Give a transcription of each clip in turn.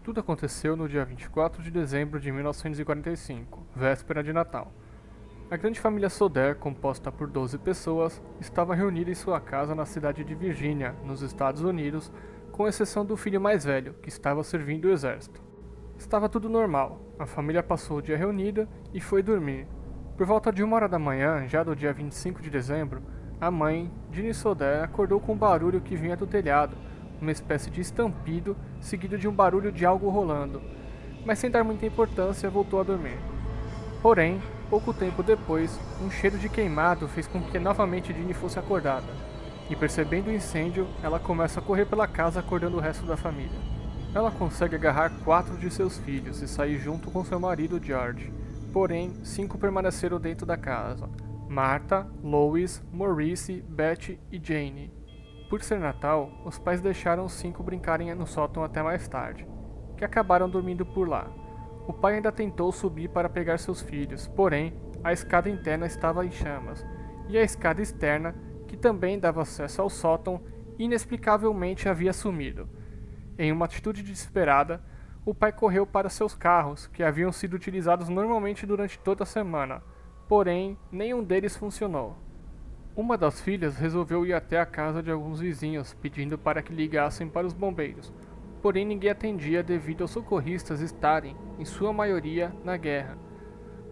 Tudo aconteceu no dia 24 de dezembro de 1945, véspera de Natal. A grande família Soder, composta por 12 pessoas, estava reunida em sua casa na cidade de Virgínia, nos Estados Unidos, com exceção do filho mais velho, que estava servindo o exército. Estava tudo normal, a família passou o dia reunida e foi dormir. Por volta de 1 hora da manhã, já do dia 25 de dezembro, a mãe, Ginny Soder, acordou com um barulho que vinha do telhado, uma espécie de estampido, seguido de um barulho de algo rolando, mas sem dar muita importância voltou a dormir. Porém, pouco tempo depois, um cheiro de queimado fez com que novamente Ginny fosse acordada, e percebendo o incêndio, ela começa a correr pela casa acordando o resto da família. Ela consegue agarrar 4 de seus filhos e sair junto com seu marido George, porém 5 permaneceram dentro da casa: Martha, Lois, Maurice, Beth e Jane. Por ser Natal, os pais deixaram os 5 brincarem no sótão até mais tarde, que acabaram dormindo por lá. O pai ainda tentou subir para pegar seus filhos, porém, a escada interna estava em chamas, e a escada externa, que também dava acesso ao sótão, inexplicavelmente havia sumido. Em uma atitude desesperada, o pai correu para seus carros, que haviam sido utilizados normalmente durante toda a semana, porém, nenhum deles funcionou. Uma das filhas resolveu ir até a casa de alguns vizinhos, pedindo para que ligassem para os bombeiros, porém ninguém atendia devido aos socorristas estarem, em sua maioria, na guerra.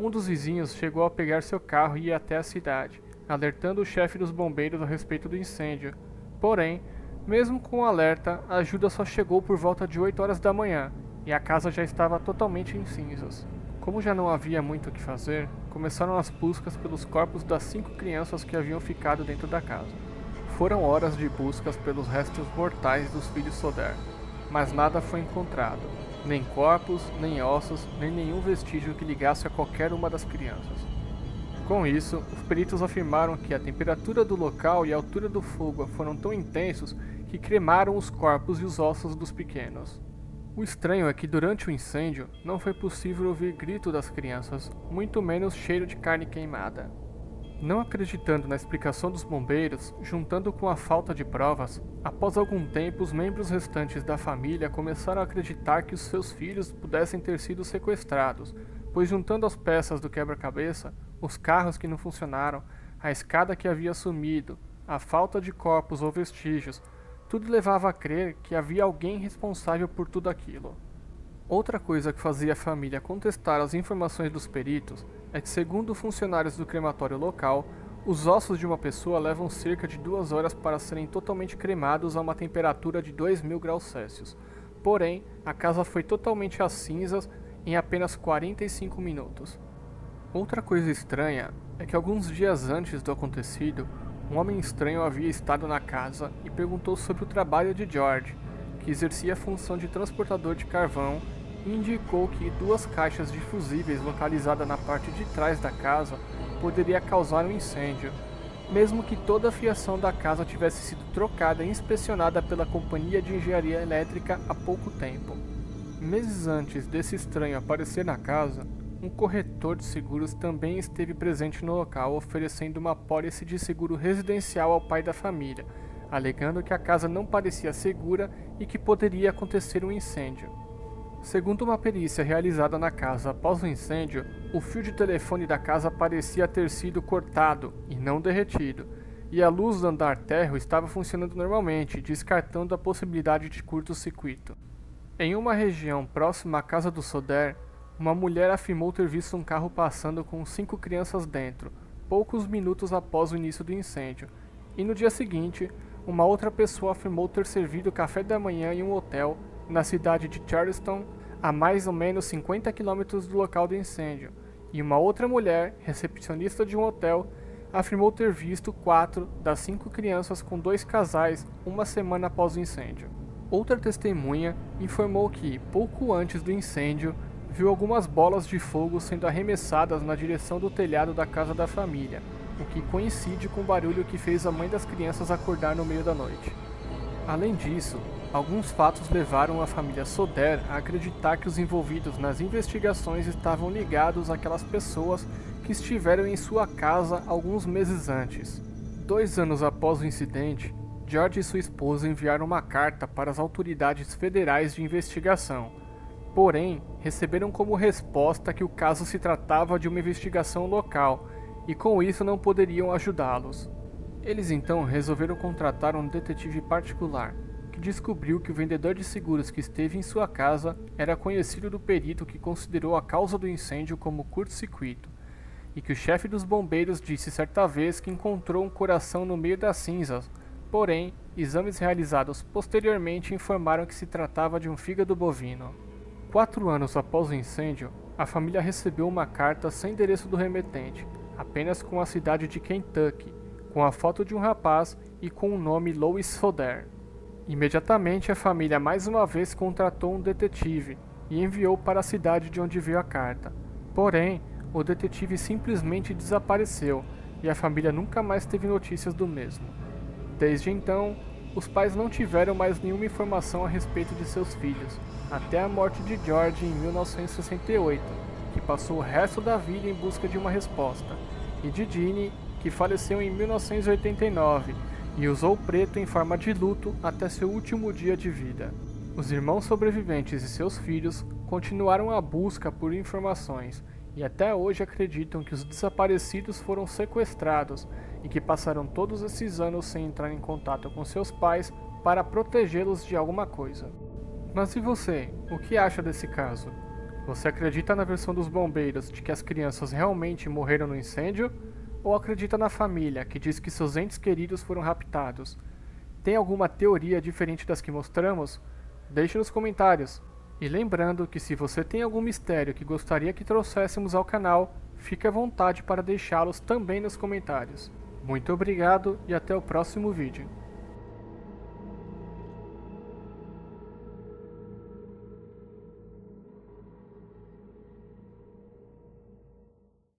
Um dos vizinhos chegou a pegar seu carro e ir até a cidade, alertando o chefe dos bombeiros a respeito do incêndio. Porém, mesmo com o alerta, a ajuda só chegou por volta de 8 horas da manhã, e a casa já estava totalmente em cinzas. Como já não havia muito o que fazer, começaram as buscas pelos corpos das 5 crianças que haviam ficado dentro da casa. Foram horas de buscas pelos restos mortais dos filhos Soder, mas nada foi encontrado, nem corpos, nem ossos, nem nenhum vestígio que ligasse a qualquer uma das crianças. Com isso, os peritos afirmaram que a temperatura do local e a altura do fogo foram tão intensos que cremaram os corpos e os ossos dos pequenos. O estranho é que durante o incêndio não foi possível ouvir grito das crianças, muito menos cheiro de carne queimada. Não acreditando na explicação dos bombeiros, juntando com a falta de provas, após algum tempo os membros restantes da família começaram a acreditar que os seus filhos pudessem ter sido sequestrados, pois juntando as peças do quebra-cabeça, os carros que não funcionaram, a escada que havia sumido, a falta de corpos ou vestígios, tudo levava a crer que havia alguém responsável por tudo aquilo. Outra coisa que fazia a família contestar as informações dos peritos é que, segundo funcionários do crematório local, os ossos de uma pessoa levam cerca de 2 horas para serem totalmente cremados a uma temperatura de 2000 graus Celsius. Porém, a casa foi totalmente às cinzas em apenas 45 minutos. Outra coisa estranha é que alguns dias antes do acontecido, um homem estranho havia estado na casa e perguntou sobre o trabalho de George, que exercia a função de transportador de carvão, e indicou que 2 caixas de fusíveis localizadas na parte de trás da casa poderia causar um incêndio, mesmo que toda a fiação da casa tivesse sido trocada e inspecionada pela companhia de engenharia elétrica há pouco tempo. Meses antes desse estranho aparecer na casa, um corretor de seguros também esteve presente no local oferecendo uma apólice de seguro residencial ao pai da família, alegando que a casa não parecia segura e que poderia acontecer um incêndio. Segundo uma perícia realizada na casa após o incêndio, o fio de telefone da casa parecia ter sido cortado e não derretido, e a luz do andar térreo estava funcionando normalmente, descartando a possibilidade de curto-circuito. Em uma região próxima à casa do Soder, uma mulher afirmou ter visto um carro passando com 5 crianças dentro, poucos minutos após o início do incêndio, e no dia seguinte, uma outra pessoa afirmou ter servido café da manhã em um hotel na cidade de Charleston, a mais ou menos 50 quilômetros do local do incêndio, e uma outra mulher, recepcionista de um hotel, afirmou ter visto 4 das 5 crianças com 2 casais uma semana após o incêndio. Outra testemunha informou que, pouco antes do incêndio, viu algumas bolas de fogo sendo arremessadas na direção do telhado da casa da família, o que coincide com o barulho que fez a mãe das crianças acordar no meio da noite. Além disso, alguns fatos levaram a família Soder a acreditar que os envolvidos nas investigações estavam ligados àquelas pessoas que estiveram em sua casa alguns meses antes. 2 anos após o incidente, George e sua esposa enviaram uma carta para as autoridades federais de investigação, Porém, receberam como resposta que o caso se tratava de uma investigação local e com isso não poderiam ajudá-los. Eles então resolveram contratar um detetive particular, que descobriu que o vendedor de seguros que esteve em sua casa era conhecido do perito que considerou a causa do incêndio como curto-circuito, e que o chefe dos bombeiros disse certa vez que encontrou um coração no meio das cinzas, porém, exames realizados posteriormente informaram que se tratava de um fígado bovino. 4 anos após o incêndio, a família recebeu uma carta sem endereço do remetente, apenas com a cidade de Kentucky, com a foto de um rapaz e com o nome Louis Soder. Imediatamente a família mais uma vez contratou um detetive e enviou para a cidade de onde veio a carta. Porém, o detetive simplesmente desapareceu e a família nunca mais teve notícias do mesmo. Desde então, os pais não tiveram mais nenhuma informação a respeito de seus filhos, até a morte de George em 1968, que passou o resto da vida em busca de uma resposta, e de Ginny, que faleceu em 1989 e usou preto em forma de luto até seu último dia de vida. Os irmãos sobreviventes e seus filhos continuaram a busca por informações e até hoje acreditam que os desaparecidos foram sequestrados e que passaram todos esses anos sem entrar em contato com seus pais para protegê-los de alguma coisa. Mas e você? O que acha desse caso? Você acredita na versão dos bombeiros de que as crianças realmente morreram no incêndio? Ou acredita na família que diz que seus entes queridos foram raptados? Tem alguma teoria diferente das que mostramos? Deixe nos comentários. E lembrando que se você tem algum mistério que gostaria que trouxéssemos ao canal, fique à vontade para deixá-los também nos comentários. Muito obrigado e até o próximo vídeo.